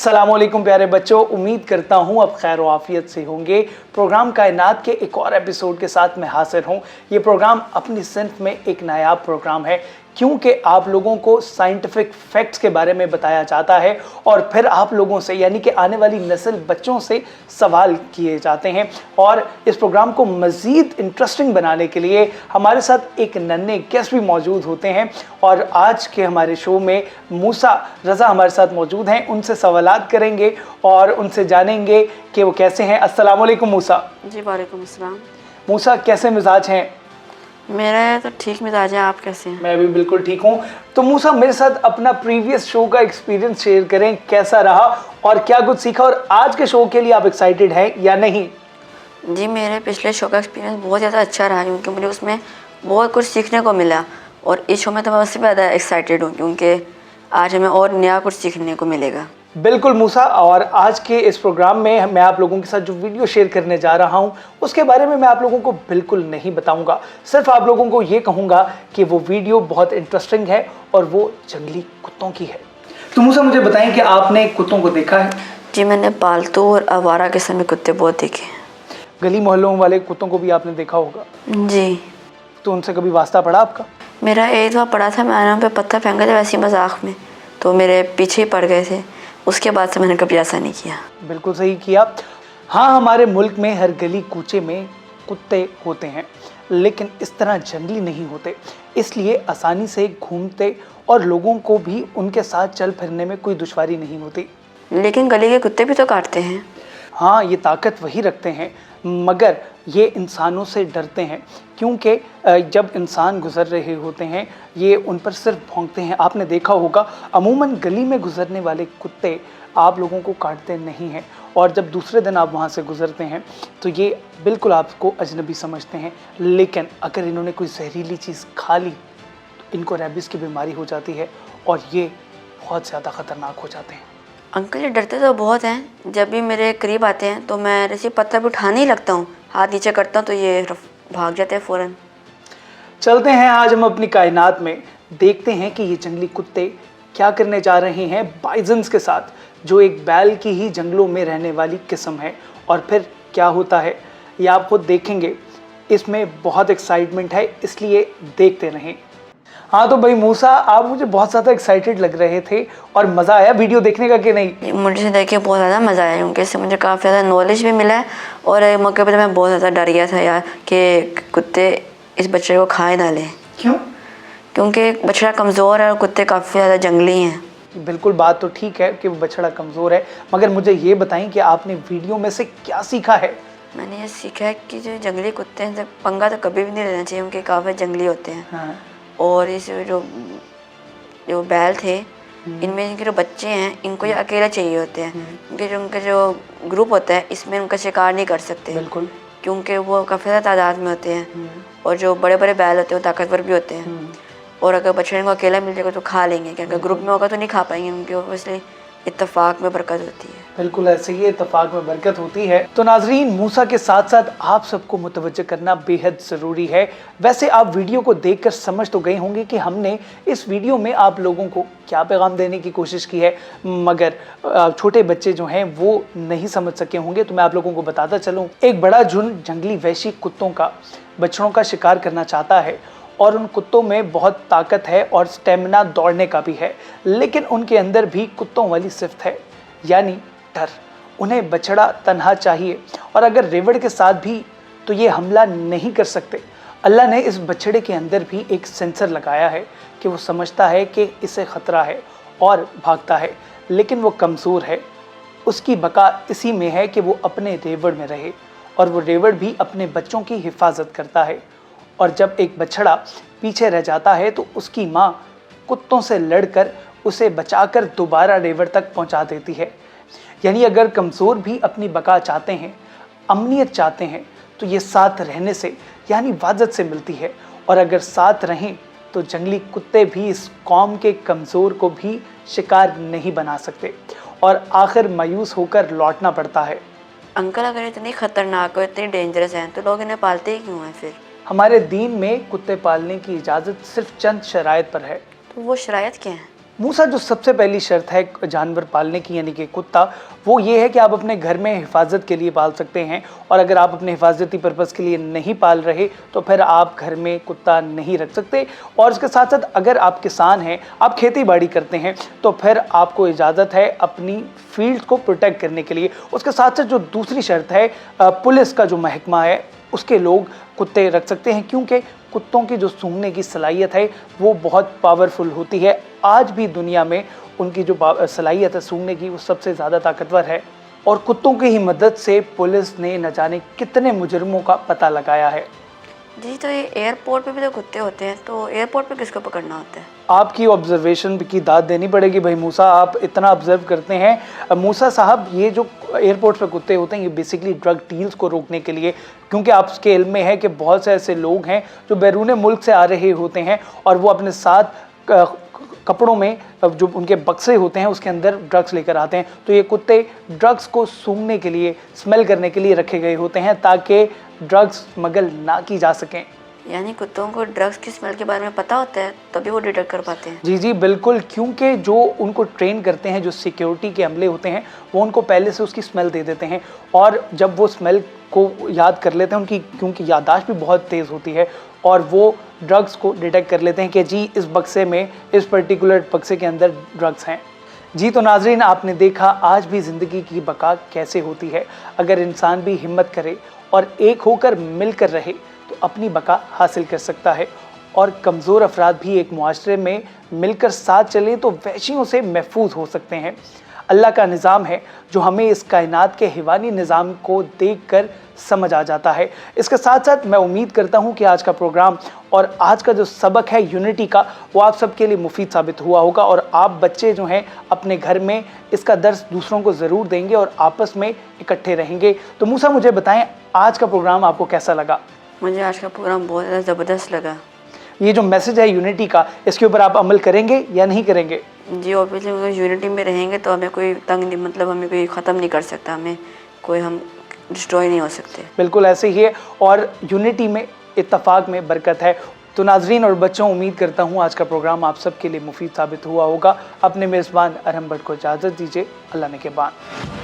अस्सलामुअलैकुम प्यारे बच्चों, उम्मीद करता हूँ अब खैर व आफियत से होंगे। प्रोग्राम कायनात के एक और एपिसोड के साथ मैं हाजिर हूँ। ये प्रोग्राम अपनी सिंफ में एक नायाब प्रोग्राम है, क्योंकि आप लोगों को साइंटिफिक फैक्ट्स के बारे में बताया जाता है और फिर आप लोगों से यानी कि आने वाली नस्ल बच्चों से सवाल किए जाते हैं। और इस प्रोग्राम को मज़ीद इंटरेस्टिंग बनाने के लिए हमारे साथ एक नन्हे गेस्ट भी मौजूद होते हैं और आज के हमारे शो में मूसा रज़ा हमारे साथ मौजूद हैं। उनसे सवालात करेंगे और उनसे जानेंगे कि वो कैसे हैं। अस्सलाम वालेकुम मूसा। जी वालेकुम अस्सलाम। मूसा, कैसे मिजाज हैं? मेरा तो ठीक मिजाज है, आप कैसे हैं? मैं भी बिल्कुल ठीक हूँ। तो मूसा, मेरे साथ अपना प्रीवियस शो का एक्सपीरियंस शेयर करें, कैसा रहा और क्या कुछ सीखा, और आज के शो के लिए आप एक्साइटेड हैं या नहीं? जी, मेरे पिछले शो का एक्सपीरियंस बहुत ज़्यादा अच्छा रहा, क्योंकि मुझे उसमें बहुत कुछ सीखने को मिला और इस शो में तो मैं उससे ज़्यादा एक्साइटेड हूँ, क्योंकि आज हमें और नया कुछ सीखने को मिलेगा। बिल्कुल मूसा, और आज के इस प्रोग्राम में मैं आप लोगों के साथ जो वीडियो शेयर करने जा रहा हूं उसके बारे में मैं आप लोगों को बिल्कुल नहीं बताऊंगा। सिर्फ आप लोगों को ये कहूंगा कि वो वीडियो बहुत इंटरेस्टिंग है और वो जंगली कुत्तों की है। तो मूसा, मुझे बताएं कि आपने कुत्तों को देखा है? जी, मैंने पालतू और आवारा किस्म के कुत्ते बहुत देखे। गली मोहल्लों वाले कुत्तों को भी आपने देखा होगा? जी। तो उनसे कभी वास्ता पड़ा आपका? मेरा एक दफ़ा पड़ा था, मैंने उन पर पत्थर फेंका था वैसे ही मजाक में, तो मेरे पीछे ही पड़ गए थे। उसके बाद से मैंने कभी ऐसा नहीं किया। बिल्कुल सही किया। हाँ, हमारे मुल्क में हर गली कूचे में कुत्ते होते हैं, लेकिन इस तरह जंगली नहीं होते, इसलिए आसानी से घूमते और लोगों को भी उनके साथ चल फिरने में कोई दुश्वारी नहीं होती। लेकिन गली के कुत्ते भी तो काटते हैं। हाँ, ये ताकत वही रखते हैं, मगर ये इंसानों से डरते हैं, क्योंकि जब इंसान गुजर रहे होते हैं ये उन पर सिर्फ भौंकते हैं। आपने देखा होगा अमूमन गली में गुजरने वाले कुत्ते आप लोगों को काटते नहीं हैं, और जब दूसरे दिन आप वहाँ से गुजरते हैं तो ये बिल्कुल आपको अजनबी समझते हैं। लेकिन अगर इन्होंने कोई जहरीली चीज़ खा ली तो इनको रेबीज़ की बीमारी हो जाती है और ये बहुत ज़्यादा ख़तरनाक हो जाते हैं। अंकल जी डरते तो बहुत हैं, जब भी मेरे करीब आते हैं तो मैं जैसे पत्थर भी उठाने ही लगता हूँ, हाथ नीचे करता हूँ तो ये भाग जाते हैं फ़ौरन। चलते हैं आज हम अपनी कायनात में, देखते हैं कि ये जंगली कुत्ते क्या करने जा रहे हैं बाइजन्स के साथ, जो एक बैल की ही जंगलों में रहने वाली किस्म है। और फिर क्या होता है ये आप खुद देखेंगे। इसमें बहुत एक्साइटमेंट है, इसलिए देखते रहें। हाँ तो भाई मूसा, आप मुझे बहुत ज़्यादा एक्साइटेड लग रहे थे और मज़ा आया वीडियो देखने का कि नहीं? मुझे देख के बहुत ज़्यादा मज़ा आया, क्योंकि इससे मुझे काफ़ी ज़्यादा नॉलेज भी मिला है। और एक मौके पर मैं बहुत ज़्यादा डर गया था यार कि कुत्ते इस बच्चे को खा ही ना लें। क्यों? क्योंकि बछड़ा कमज़ोर है और कुत्ते काफ़ी ज़्यादा जंगली हैं। बिल्कुल, बात तो ठीक है कि वो बछड़ा कमज़ोर है, मगर मुझे ये बताएं कि आपने वीडियो में से क्या सीखा है? मैंने ये सीखा है कि जो जंगली कुत्ते हैं पंगा तो कभी भी नहीं लेना चाहिए, उनके काफ़ी जंगली होते हैं। हाँ। और इस जो बैल थे, इनमें इनके जो बच्चे हैं इनको ये अकेले चाहिए होते हैं, क्योंकि उनका जो ग्रुप होता है इसमें उनका शिकार नहीं कर सकते। बिल्कुल। क्योंकि वो काफ़ी ज़्यादा तादाद में होते हैं और जो बड़े बड़े बैल होते हैं वो ताकतवर भी होते हैं। और अगर बछड़े को अकेला मिल जाएगा तो खा लेंगे, क्योंकि ग्रुप में होगा तो नहीं खा पाएंगे, उनके इसलिए इत्तेफाक में बरकत होती है। बिल्कुल ऐसे ही इत्तेफाक में बरकत होती है। तो नाजरीन, मूसा के साथ साथ आप सबको मुतवज्जह करना बेहद ज़रूरी है। वैसे आप वीडियो को देखकर समझ तो गए होंगे कि हमने इस वीडियो में आप लोगों को क्या पैगाम देने की कोशिश की है, मगर छोटे बच्चे जो हैं वो नहीं समझ सके होंगे, तो मैं आप लोगों को बताता चलूँ। एक बड़ा झुंड जंगली वहशी कुत्तों का बछड़ों का शिकार करना चाहता है और उन कुत्तों में बहुत ताकत है और स्टेमिना दौड़ने का भी है, लेकिन उनके अंदर भी कुत्तों वाली सिफ्त है, यानी डर। उन्हें बछड़ा तन्हा चाहिए, और अगर रेवड़ के साथ भी तो ये हमला नहीं कर सकते। अल्लाह ने इस बछड़े के अंदर भी एक सेंसर लगाया है कि वो समझता है कि इसे ख़तरा है और भागता है, लेकिन वो कमज़ोर है। उसकी बका इसी में है कि वो अपने रेवड़ में रहे, और वो रेवड़ भी अपने बच्चों की हिफाजत करता है। और जब एक बछड़ा पीछे रह जाता है तो उसकी माँ कुत्तों से लड़कर उसे बचाकर दोबारा रेवड़ तक पहुंचा देती है। यानी अगर कमज़ोर भी अपनी बका चाहते हैं, अमनियत चाहते हैं, तो ये साथ रहने से यानी वाजत से मिलती है। और अगर साथ रहें तो जंगली कुत्ते भी इस कौम के कमज़ोर को भी शिकार नहीं बना सकते और आखिर मायूस होकर लौटना पड़ता है। अंकल, अगर इतनी ख़तरनाक और इतनी डेंजरस हैं तो लोग इन्हें पालते ही क्यों हैं फिर? हमारे दीन में कुत्ते पालने की इजाज़त सिर्फ चंद शराइत पर है। तो वो शरायत क्या है? मूसा, जो सबसे पहली शर्त है जानवर पालने की यानी कि कुत्ता, वो ये है कि आप अपने घर में हिफाजत के लिए पाल सकते हैं, और अगर आप अपने हिफाजती पर्पज़ के लिए नहीं पाल रहे तो फिर आप घर में कुत्ता नहीं रख सकते। और इसके साथ साथ अगर आप किसान हैं, आप खेती बाड़ी करते हैं, तो फिर आपको इजाज़त है अपनी फील्ड को प्रोटेक्ट करने के लिए। उसके साथ साथ जो दूसरी शर्त है, पुलिस का जो महकमा है उसके लोग कुत्ते रख सकते हैं, क्योंकि कुत्तों की जो सूंघने की सलाहियत है वो बहुत पावरफुल होती है। आज भी दुनिया में उनकी जो सलाहियत है सूंघने की वो सबसे ज़्यादा ताकतवर है, और कुत्तों की ही मदद से पुलिस ने न जाने कितने मुजरिमों का पता लगाया है। जी, तो ये एयरपोर्ट पे भी तो कुत्ते होते हैं, तो एयरपोर्ट पे किसको पकड़ना होता है? आपकी ऑब्जर्वेशन की दाद देनी पड़ेगी भाई मूसा, आप इतना ऑब्जर्व करते हैं। मूसा साहब, ये जो एयरपोर्ट पे कुत्ते होते हैं ये बेसिकली ड्रग डील्स को रोकने के लिए, क्योंकि आपके इल्म में है कि बहुत से ऐसे लोग हैं जो बैरून मुल्क से आ रहे होते हैं और वो अपने साथ कपड़ों में जो उनके बक्से होते हैं उसके अंदर ड्रग्स लेकर आते हैं। तो ये कुत्ते ड्रग्स को सूंघने के लिए, स्मेल करने के लिए रखे गए होते हैं ताकि ड्रग्स स्मगल ना की जा सकें। यानी कुत्तों को ड्रग्स की स्मेल के बारे में पता होता है, तभी वो डिटेक्ट कर पाते हैं? जी जी बिल्कुल, क्योंकि जो उनको ट्रेन करते हैं, जो सिक्योरिटी के अमले होते हैं, वो उनको पहले से उसकी स्मेल दे देते हैं, और जब वो स्मेल को याद कर लेते हैं, उनकी क्योंकि याददाश्त भी बहुत तेज़ होती है, और वो ड्रग्स को डिटेक्ट कर लेते हैं कि जी इस बक्से में, इस पर्टिकुलर बक्से के अंदर ड्रग्स हैं। जी, तो नाजरीन, आपने देखा आज भी ज़िंदगी की बका कैसे होती है। अगर इंसान भी हिम्मत करे और एक होकर मिलकर रहे तो अपनी बका हासिल कर सकता है, और कमज़ोर अफराद भी एक मुआशरे में मिलकर साथ चलें तो वहशियों से महफूज हो सकते हैं। अल्लाह का निज़ाम है जो हमें इस कायनात के हिवानी निज़ाम को देखकर समझ आ जाता है। इसके साथ साथ मैं उम्मीद करता हूँ कि आज का प्रोग्राम और आज का जो सबक है यूनिटी का, वो आप सबके लिए मुफीद साबित हुआ होगा, और आप बच्चे जो हैं अपने घर में इसका दर्स दूसरों को ज़रूर देंगे और आपस में इकट्ठे रहेंगे। तो मूसा, मुझे बताएं आज का प्रोग्राम आपको कैसा लगा? मुझे आज का प्रोग्राम बहुत ज़्यादा ज़बरदस्त लगा। ये जो मैसेज है यूनिटी का, इसके ऊपर आप अमल करेंगे या नहीं करेंगे? जी, ऑब्वियसली अगर यूनिटी में रहेंगे तो हमें कोई तंग नहीं, मतलब हमें कोई ख़त्म नहीं कर सकता, हमें कोई, हम डिस्ट्रॉय नहीं हो सकते। बिल्कुल ऐसे ही है, और यूनिटी में, इत्तफाक में बरकत है। तो नाजरीन और बच्चों, उम्मीद करता हूँ आज का प्रोग्राम आप सबके लिए मुफीद साबित हुआ होगा। अपने मेज़बान अरहम भट्ट को इजाज़त दीजिए। अल्लाह ने के बाद।